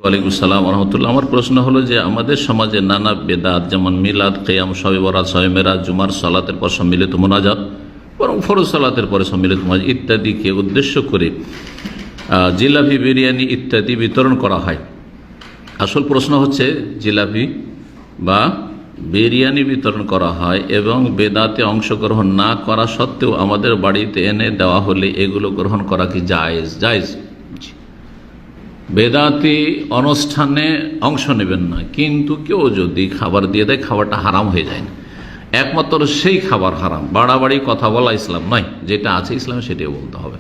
ওয়ালাইকুম সালাম রহমতুল্লাহ। আমার প্রশ্ন হলো যে আমাদের সমাজে নানা বেদাত যেমন মিলাদ, কিয়াম, শবে বরাত, শবে মেরাজ, জুমার সালাতের পর সম্মিলিত মোনাজাত, বরং ফরজ সালাতের পরে সম্মিলিত মোনাজাত ইত্যাদিকে উদ্দেশ্য করে জিলাপি, বিরিয়ানি ইত্যাদি বিতরণ করা হয়। আসল প্রশ্ন হচ্ছে জিলাপি বা বিরিয়ানি বিতরণ করা হয় এবং বেদাতে অংশগ্রহণ না করা সত্ত্বেও আমাদের বাড়িতে এনে দেওয়া হলে এগুলো গ্রহণ করা কি জায়েজ? জায়েজ। বেদাতি অনুষ্ঠানে অংশ নেবেন না, কিন্তু কেউ যদি খাবার দিয়ে দেয় খাবারটা হারাম হয়ে যায় না। একমাত্র সেই খাবার হারাম, বাড়াবাড়ি কথা বলা ইসলাম নয়। যেটা আছে ইসলামে সেটাই বলতে হবে।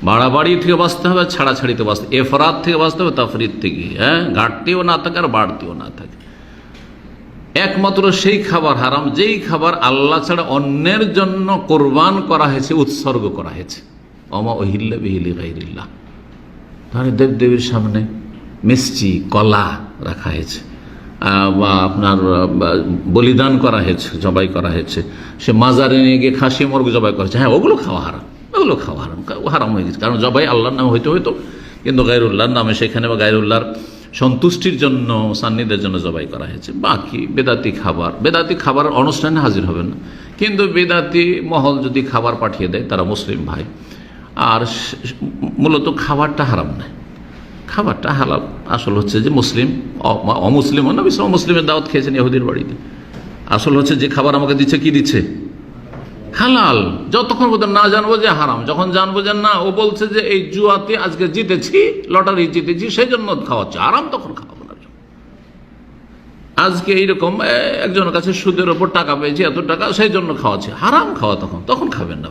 বাড়াবাড়ি থেকে বাঁচতে হবে, ছাড়াছাড়িতে বাঁচতে, এফরাত থেকে বাঁচতে হবে, তাফরিদ থেকে। ঘাটতিও না থাকে আর বাড়তিও না থাকে। একমাত্র সেই খাবার হারাম যেই খাবার আল্লাহ ছাড়া অন্যের জন্য কোরবান করা হয়েছে, উৎসর্গ করা হয়েছে। ওমা উহিল্লা বিহি লিগাইরিল্লাহ, তাহলে দেবদেবীর সামনে মিষ্টি, কলা রাখা হয়েছে, বা আপনার বলিদান করা হয়েছে, জবাই করা হয়েছে, সে মাজারে নিয়ে গিয়ে খাসি মুরগ জবাই করেছে, হ্যাঁ ওগুলো খাওয়া হারাম, ওগুলো খাওয়া হারাম, হারাম হয়ে গেছে। কারণ জবাই আল্লাহর নামে হইতে হইতো, কিন্তু গায়রুল্লাহর নামে সেখানে বা গায়রুল্লাহর সন্তুষ্টির জন্য, সান্নিধ্যের জন্য জবাই করা হয়েছে। বাকি বেদাতি খাবার অনুষ্ঠানে হাজির হবে না, কিন্তু বেদাতি মহল যদি খাবার পাঠিয়ে দেয়, তারা মুসলিম ভাই, আর মূলত খাবারটা হারাম নয়, খাবারটা হালাল। আসল হচ্ছে যে মুসলিম অমুসলিম মুসলিমের দাওয়াত খেয়েছেন ইহুদির বাড়িতে, আসল হচ্ছে যে খাবার আমাকে দিচ্ছে, কি দিচ্ছে? হালাল। যতক্ষণ পর্যন্ত না জানবো যে হারাম, যখন জানবো যে না ও বলছে যে এই জুয়াতে আজকে জিতেছি, লটারি জিতেছি, সেই জন্য খাওয়াচ্ছে, হারাম, তখন খাওয়াবো না। আজকে এইরকম একজনের কাছে সুদের ওপর টাকা পেয়েছি, এত টাকা, সেই জন্য খাওয়াচ্ছে, হারাম খাওয়া, তখন খাবেন না।